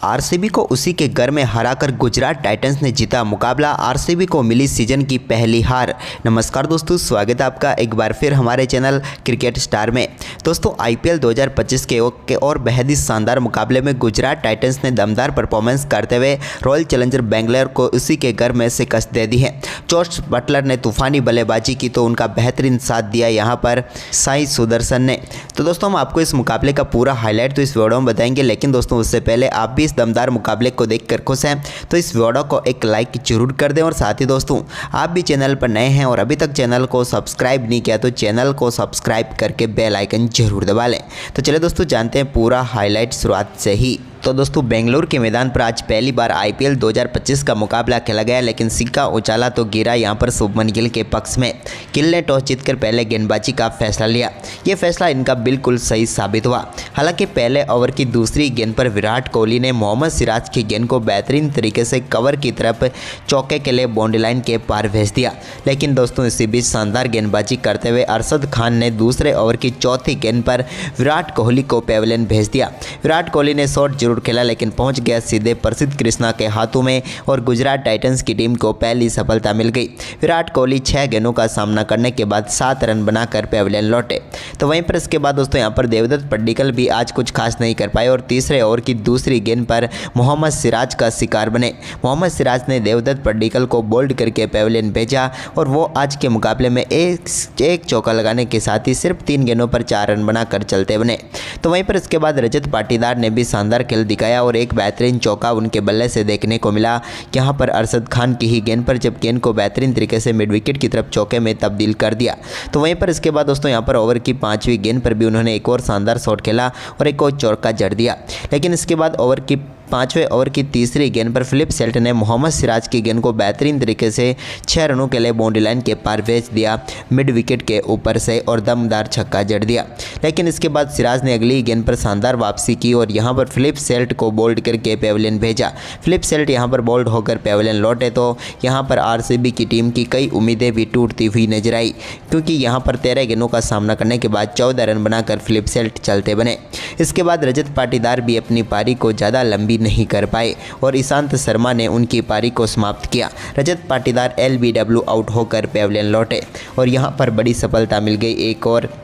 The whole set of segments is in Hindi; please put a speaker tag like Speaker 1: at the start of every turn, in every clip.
Speaker 1: आरसीबी को उसी के घर में हराकर गुजरात टाइटंस ने जीता मुकाबला। आरसीबी को मिली सीजन की पहली हार। नमस्कार दोस्तों, स्वागत है आपका एक बार फिर हमारे चैनल क्रिकेट स्टार में। दोस्तों आईपीएल 2025 के और बेहद ही शानदार मुकाबले में गुजरात टाइटंस ने दमदार परफॉर्मेंस करते हुए रॉयल चैलेंजर बेंगलोर को उसी के घर में शिकस्त दे दी है। जॉस बटलर ने तूफानी बल्लेबाजी की तो उनका बेहतरीन साथ दिया यहाँ पर साई सुदर्शन ने। तो दोस्तों हम आपको इस मुकाबले का पूरा हाईलाइट तो इस वीडियो में बताएंगे, लेकिन दोस्तों उससे पहले आप भी इस दमदार मुकाबले को देखकर खुश हैं तो इस वीडियो को एक लाइक जरूर कर दें। और साथ ही दोस्तों आप भी चैनल पर नए हैं और अभी तक चैनल को सब्सक्राइब नहीं किया तो चैनल को सब्सक्राइब करके बेल आइकन जरूर दबा लें। तो चलिए दोस्तों जानते हैं पूरा हाईलाइट शुरुआत से ही। तो दोस्तों बेंगलुरु के मैदान पर आज पहली बार आईपीएल 2025 का मुकाबला खेला गया, लेकिन सिक्का उछाला तो गिरा यहां पर शुभमन गिल के पक्ष में। गिल ने टॉस जीतकर पहले गेंदबाजी का फैसला लिया। ये फैसला इनका बिल्कुल सही साबित हुआ। हालांकि पहले ओवर की दूसरी गेंद पर विराट कोहली ने मोहम्मद सिराज की गेंद को बेहतरीन तरीके से कवर की तरफ चौके के लिए बाउंड्री लाइन के पार भेज दिया, लेकिन दोस्तों इसी बीच शानदार गेंदबाजी करते हुए अरशद खान ने दूसरे ओवर की चौथी गेंद पर विराट कोहली को पेविलियन भेज दिया। विराट कोहली ने शॉट जरूर खेला लेकिन पहुंच गया सीधे प्रसिद्ध कृष्णा के हाथों में और गुजरात टाइटंस की टीम को पहली सफलता मिल गई। विराट कोहली 6 गेंदों का सामना करने के बाद 7 रन बनाकर पेविलियन लौटे। तो वहीं पर इसके बाद दोस्तों यहां पर देवदत्त पड्डीकल भी आज कुछ खास नहीं कर पाए और तीसरे ओवर की दूसरी गेंद पर मोहम्मद सिराज का शिकार बने। मोहम्मद सिराज ने देवदत्त पड्डीकल को बोल्ड करके पेविलियन भेजा और वो आज के मुकाबले में एक चौका लगाने के साथ ही सिर्फ 3 गेंदों पर 4 रन बनाकर चलते बने। तो वहीं पर इसके बाद रजत पाटीदार ने भी शानदार खेल दिखाया और एक बेहतरीन चौका उनके बल्ले से देखने को मिला। यहां पर अरशद खान की ही गेंद पर जब गेंद को बेहतरीन तरीके से मिड विकेट की तरफ चौके में तब्दील कर दिया। तो वहीं पर इसके बाद दोस्तों यहां पर ओवर की 5वीं गेंद पर भी उन्होंने एक और शानदार शॉट खेला और एक और चौका जड़ दिया, लेकिन इसके बाद ओवर की 5वें ओवर की तीसरी गेंद पर फिलिप सेल्ट ने मोहम्मद सिराज की गेंद को बेहतरीन तरीके से 6 रनों के लिए बाउंड्री लाइन के पार भेज दिया मिड विकेट के ऊपर से और दमदार छक्का जड़ दिया। लेकिन इसके बाद सिराज ने अगली गेंद पर शानदार वापसी की और यहां पर फिलिप सेल्ट को बोल्ड करके पेविलियन भेजा। फिलिप सेल्ट यहां पर बोल्ड होकर पेविलियन लौटे तो यहां पर आरसीबी की टीम की कई उम्मीदें भी टूटती हुई नजर आई, क्योंकि यहां पर 13 गेंदों का सामना करने के बाद 14 रन बनाकर फिलिप सेल्ट चलते बने। इसके बाद रजत पाटीदार भी अपनी पारी को ज़्यादा लंबी नहीं कर पाए और ईशांत शर्मा ने उनकी पारी को समाप्त किया। रजत पाटीदार एलबीडब्ल्यू आउट होकर पेविलियन लौटे और यहां पर बड़ी सफलता मिल गई एक और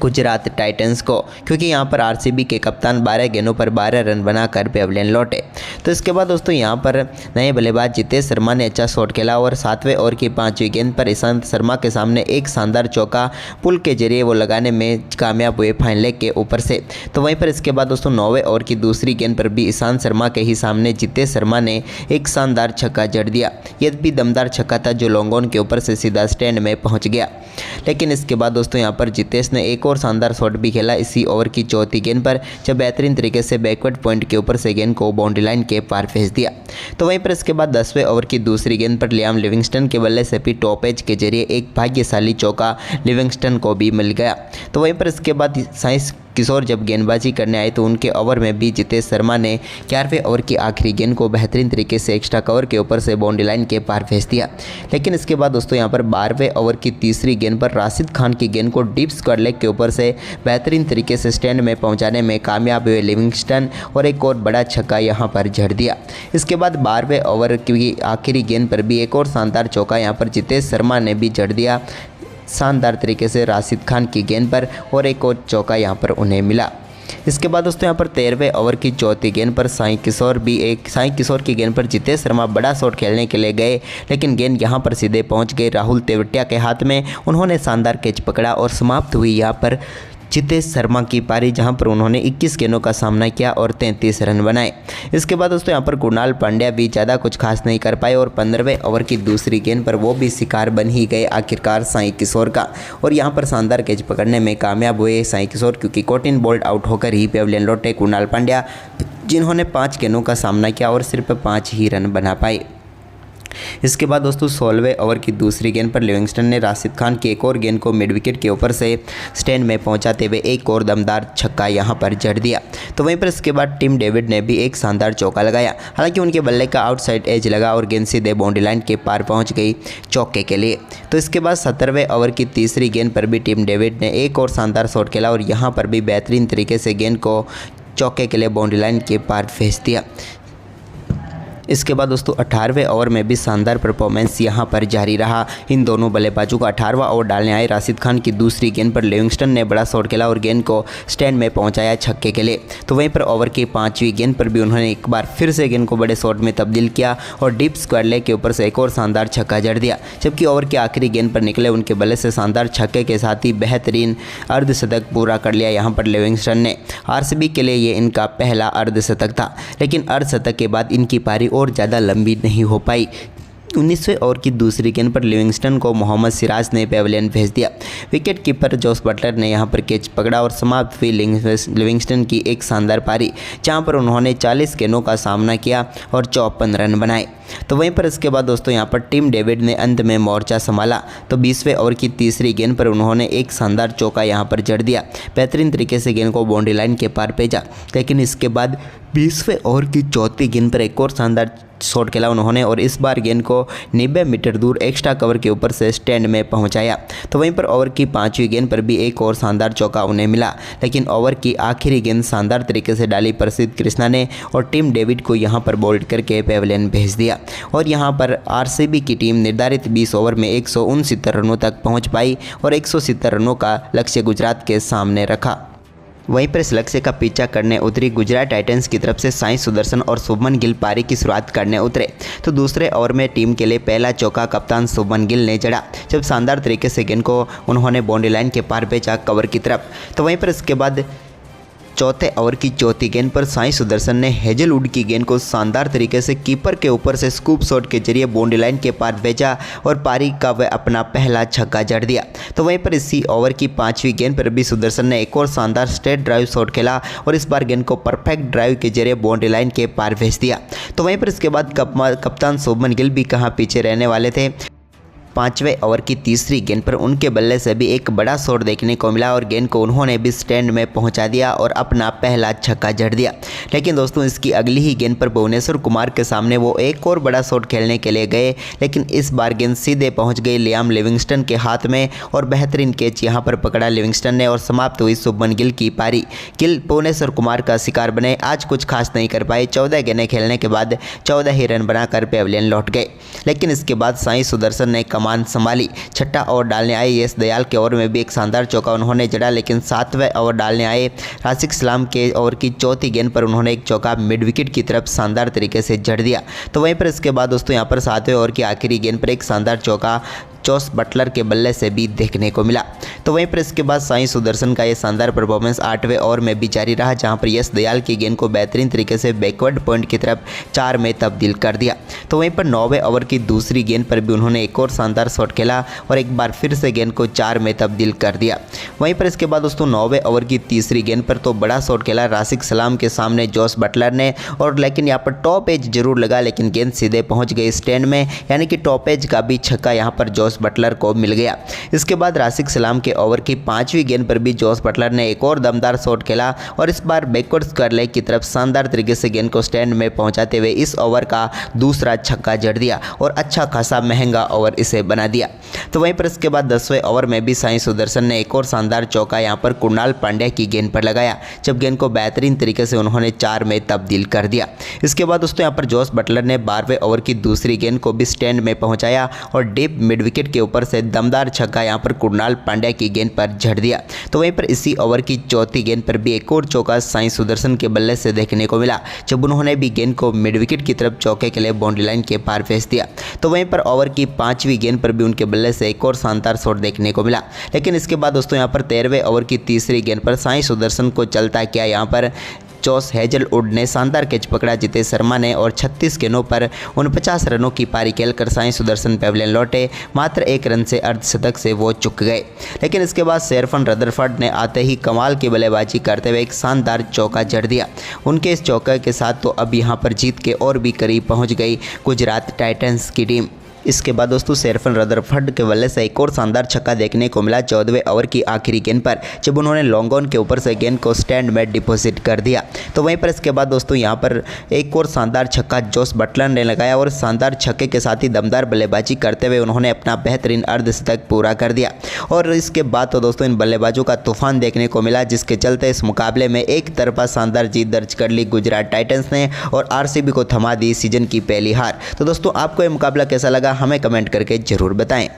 Speaker 1: गुजरात टाइटंस को, क्योंकि यहां पर आरसीबी के कप्तान 12 गेंदों पर 12 रन बनाकर पेविलियन लौटे। तो इसके बाद दोस्तों यहां पर नए बल्लेबाज जितेश शर्मा ने अच्छा शॉट खेला और 7वें ओवर की 5वीं गेंद पर ईशांत शर्मा के सामने एक शानदार चौका पुल के जरिए वो लगाने में कामयाब हुए फाइन लेग के ऊपर से। तो वहीं पर इसके बाद दोस्तों 9वें ओवर की दूसरी गेंद पर भी ईशांत शर्मा के ही सामने जितेश शर्मा ने एक शानदार छक्का जड़ दिया। यह भी दमदार छक्का था जो लॉन्ग ऑन के ऊपर से सीधा स्टैंड में पहुँच गया। लेकिन इसके बाद दोस्तों यहाँ पर जितेश ने एक और शानदार शॉट भी खेला इसी ओवर की चौथी गेंद पर, जब बेहतरीन तरीके से बैकवर्ड पॉइंट के ऊपर से गेंद को बाउंड्री लाइन के पार भेज दिया। तो वहीं पर इसके बाद 10वें ओवर की दूसरी गेंद पर लियाम लिविंगस्टन के बल्ले से भी टॉप एज के जरिए एक भाग्यशाली चौका लिविंगस्टन को भी मिल गया। तो वहीं पर इसके बाद साई किशोर जब गेंदबाजी करने आए तो उनके ओवर में भी जितेश शर्मा ने 11वें ओवर की आखिरी गेंद को बेहतरीन तरीके से एक्स्ट्रा कवर के ऊपर से बाउंड्री लाइन के पार भेज दिया। लेकिन इसके बाद दोस्तों यहां पर 12वें ओवर की तीसरी गेंद पर राशिद खान की गेंद को डीप स्क्वायर लेग के ऊपर से बेहतरीन तरीके से स्टैंड में पहुंचाने में कामयाब हुए लिविंगस्टन और एक और बड़ा छक्का यहां पर जड़ दिया। इसके बाद 12वें ओवर की आखिरी गेंद पर भी एक और शानदार चौका यहां पर जितेश शर्मा ने भी जड़ दिया शानदार तरीके से राशिद खान की गेंद पर और एक और चौका यहां पर उन्हें मिला। इसके बाद दोस्तों यहां पर 13वें ओवर की चौथी गेंद पर साई किशोर की गेंद पर जितेश शर्मा बड़ा शॉट खेलने के लिए गए, लेकिन गेंद यहां पर सीधे पहुंच गई राहुल तेवतिया के हाथ में। उन्होंने शानदार कैच पकड़ा और समाप्त हुई यहां पर जितेश शर्मा की पारी, जहां पर उन्होंने 21 गेंदों का सामना किया और 33 रन बनाए। इसके बाद दोस्तों यहां पर कुणाल पांड्या भी ज़्यादा कुछ खास नहीं कर पाए और 15वें ओवर की दूसरी गेंद पर वो भी शिकार बन ही गए आखिरकार साई किशोर का, और यहां पर शानदार कैच पकड़ने में कामयाब हुए साई किशोर, क्योंकि कॉटिन बोल्ट आउट होकर ही पेविलियन लौटे कुणाल पांड्या, जिन्होंने 5 गेंदों का सामना किया और सिर्फ 5 ही रन बना पाए। इसके बाद दोस्तों 16वें ओवर की दूसरी गेंद पर लिविंगस्टन ने राशिद खान की एक और गेंद को मिड विकेट के ऊपर से स्टैंड में पहुंचाते हुए एक और दमदार छक्का यहां पर जड़ दिया। तो वहीं पर इसके बाद टिम डेविड ने भी एक शानदार चौका लगाया। हालांकि उनके बल्ले का आउटसाइड एज लगा और गेंद सीधे बाउंड्री लाइन के पार पहुंच गई चौके के लिए। तो इसके बाद 17वें ओवर की तीसरी गेंद पर भी टिम डेविड ने एक और शानदार शॉट खेला और यहाँ पर भी बेहतरीन तरीके से गेंद को चौके के लिए बाउंड्री लाइन के पार भेज दिया। इसके बाद दोस्तों 18वें ओवर में भी शानदार परफॉर्मेंस यहां पर जारी रहा। इन दोनों बल्लेबाजों का 18वां ओवर डालने आए राशिद खान की दूसरी गेंद पर लिविंगस्टन ने बड़ा शॉट खेला और गेंद को स्टैंड में पहुंचाया छक्के के लिए। तो वहीं पर ओवर की 5वीं गेंद पर भी उन्होंने एक बार फिर से गेंद को बड़े शॉट में तब्दील किया और डीप स्क्वायर लेग के ऊपर से एक और शानदार छक्का जड़ दिया। जबकि ओवर की आखिरी गेंद पर निकले उनके बल्ले से शानदार छक्के के साथ ही बेहतरीन अर्धशतक पूरा कर लिया यहाँ पर लिविंगस्टन ने। आरसीबी के लिए ये इनका पहला अर्धशतक था, लेकिन अर्धशतक के बाद इनकी पारी और ज़्यादा लंबी नहीं हो पाई। 19वें ओवर की दूसरी गेंद पर लिविंगस्टन को मोहम्मद सिराज ने पेविलियन भेज दिया। विकेट कीपर जोस बटलर ने यहां पर कैच पकड़ा और समाप्त हुई लिविंगस्टन की एक शानदार पारी, जहां पर उन्होंने 40 गेंदों का सामना किया और 54 रन बनाए। तो वहीं पर इसके बाद दोस्तों यहां पर टिम डेविड ने अंत में मोर्चा संभाला। तो 20वें ओवर की तीसरी गेंद पर उन्होंने एक शानदार चौका यहां पर जड़ दिया। बेहतरीन तरीके से गेंद को बाउंड्री लाइन के पार भेजा, लेकिन इसके बाद 20वें ओवर की चौथी गेंद पर एक और शानदार शॉट खेला उन्होंने और इस बार गेंद को 90 मीटर दूर एक्स्ट्रा कवर के ऊपर से स्टैंड में पहुंचाया। तो वहीं पर ओवर की 5वीं गेंद पर भी एक और शानदार चौका उन्हें मिला, लेकिन ओवर की आखिरी गेंद शानदार तरीके से डाली प्रसिद्ध कृष्णा ने और टिम डेविड को यहां पर बोल्ड करके पेविलियन भेज दिया। और यहां पर आरसीबी की टीम निर्धारित 20 ओवर में 169 रनों तक पहुँच पाई और 170 रनों का लक्ष्य गुजरात के सामने रखा। वहीं पर इस लक्ष्य का पीछा करने उतरी गुजरात टाइटंस की तरफ से साई सुदर्शन और शुभमन गिल पारी की शुरुआत करने उतरे। तो दूसरे ओवर में टीम के लिए पहला चौका कप्तान शुभमन गिल ने जड़ा, जब शानदार तरीके से गेंद को उन्होंने बाउंड्री लाइन के पार भेजा कवर की तरफ। तो वहीं पर इसके बाद चौथे ओवर की चौथी गेंद पर साई सुदर्शन ने हेजलवुड की गेंद को शानदार तरीके से कीपर के ऊपर से स्कूप शॉट के जरिए बाउंड्री लाइन के पार भेजा और पारी का वह अपना पहला छक्का जड़ दिया। तो वहीं पर इसी ओवर की 5वीं गेंद पर भी सुदर्शन ने एक और शानदार स्ट्रेट ड्राइव शॉट खेला और इस बार गेंद को परफेक्ट ड्राइव के जरिए बाउंड्री लाइन के पार भेज दिया। तो वहीं पर इसके बाद कप्तान शुभमन गिल भी कहाँ पीछे रहने वाले थे। 5वें ओवर की तीसरी गेंद पर उनके बल्ले से भी एक बड़ा शॉट देखने को मिला और गेंद को उन्होंने भी स्टैंड में पहुंचा दिया और अपना पहला छक्का जड़ दिया। लेकिन दोस्तों इसकी अगली ही गेंद पर भुवनेश्वर कुमार के सामने वो एक और बड़ा शॉट खेलने के लिए गए, लेकिन इस बार गेंद सीधे पहुंच गई लियाम लिविंगस्टन के हाथ में और बेहतरीन कैच यहां पर पकड़ा लिविंगस्टन ने और समाप्त हुई शुभमन गिल की पारी। गिल भुवनेश्वर कुमार का शिकार बने, आज कुछ खास नहीं कर पाए। 14 गेंदें खेलने के बाद 14 ही रन बनाकर पेविलियन लौट गए। लेकिन इसके बाद साई सुदर्शन ने कमान संभाली। छठा ओवर डालने आए यश दयाल के ओवर में भी एक शानदार चौका उन्होंने जड़ा, लेकिन 7वें ओवर डालने आए राशिद सलाम के ओवर की चौथी गेंद पर उन्होंने एक चौका मिड विकेट की तरफ शानदार तरीके से जड़ दिया। तो वहीं पर इसके बाद दोस्तों यहाँ पर 7वें ओवर की आखिरी गेंद पर एक शानदार चौका जोस बटलर के बल्ले से भी देखने को मिला। तो वहीं पर इसके बाद साई सुदर्शन का यह शानदार परफॉर्मेंस 8वें ओवर में भी जारी रहा, जहां पर यश दयाल की गेंद को बेहतरीन तरीके से बैकवर्ड पॉइंट की तरफ 4 में तब्दील कर दिया। तो वहीं पर 9वें ओवर की दूसरी गेंद पर भी उन्होंने एक और शानदार शॉट खेला और एक बार फिर से गेंद को 4 में तब्दील कर दिया। वहीं पर इसके बाद दोस्तों 9वें ओवर की तीसरी गेंद पर तो बड़ा शॉट खेला राशिद सलाम के सामने जोस बटलर ने और लेकिन यहाँ पर टॉप एज जरूर लगा, लेकिन गेंद सीधे पहुँच गई स्टैंड में, यानी कि टॉप एज का भी छक्का यहाँ पर जोस बटलर को मिल गया। इसके बाद राशिद सलाम के ओवर की 5वीं गेंद पर भी जोस बटलर ने एक और दमदार शॉट खेला और इस बार बैकवर्ड स्क्वायर लेग की तरफ शानदार तरीके से गेंद को स्टैंड में पहुंचाते हुए इस ओवर का दूसरा छक्का जड़ दिया और अच्छा खासा महंगा ओवर इसे बना दिया। तो वहीं पर इसके बाद 10वें ओवर में भी साई सुदर्शन ने एक और शानदार चौका यहां पर कुणाल पांड्या की गेंद पर लगाया, जब गेंद को बेहतरीन तरीके से उन्होंने 4 में तब्दील कर दिया। इसके बाद दोस्तों यहाँ पर जोस बटलर ने 12वें ओवर की दूसरी गेंद को भी स्टैंड में पहुंचाया और डीप मिड विकेट के ऊपर से दमदार छक्का यहां पर कुणाल पांड्या की गेंद पर जड़ दिया। तो वहीं पर इसी ओवर की चौथी गेंद पर भी एक और चौका साई सुदर्शन के बल्ले से देखने को मिला, जब उन्होंने भी गेंद को मिड विकेट की तरफ चौके के लिए बाउंड्री लाइन के पार भेज दिया। तो वहीं पर ओवर की 5वीं गेंद पर भी उनके बल्ले से एक और शानदार शॉट देखने को मिला। लेकिन इसके बाद दोस्तों यहाँ पर 13वें ओवर की तीसरी गेंद पर साई सुदर्शन को चलता किया यहाँ पर जोस हेजलवुड ने शानदार कैच पकड़ा जितेश शर्मा ने और 36 गेंदों पर 49 रनों की पारी खेलकर साई सुदर्शन पेविलियन लौटे। मात्र 1 रन से अर्धशतक से वो चूक गए। लेकिन इसके बाद शेरफन रदरफर्ड ने आते ही कमाल की बल्लेबाजी करते हुए एक शानदार चौका जड़ दिया। उनके इस चौके के साथ तो अब यहाँ पर जीत के और भी करीब पहुँच गई गुजरात टाइटंस की टीम। इसके बाद दोस्तों शेरफन रदरफर्ड के बल्ले से एक और शानदार छक्का देखने को मिला 14वें ओवर की आखिरी गेंद पर, जब उन्होंने लॉन्ग ऑन के ऊपर से गेंद को स्टैंड में डिपॉजिट कर दिया। तो वहीं पर इसके बाद दोस्तों यहाँ पर एक और शानदार छक्का जोस बटलर ने लगाया और शानदार छक्के के साथ ही दमदार बल्लेबाजी करते हुए उन्होंने अपना बेहतरीन अर्धशतक पूरा कर दिया। और इसके बाद तो दोस्तों इन बल्लेबाजों का तूफान देखने को मिला, जिसके चलते इस मुकाबले में एक तरफा शानदार जीत दर्ज कर ली गुजरात टाइटंस ने और आरसीबी को थमा दी सीजन की पहली हार। तो दोस्तों आपको ये मुकाबला कैसा लगा हमें कमेंट करके जरूर बताएं।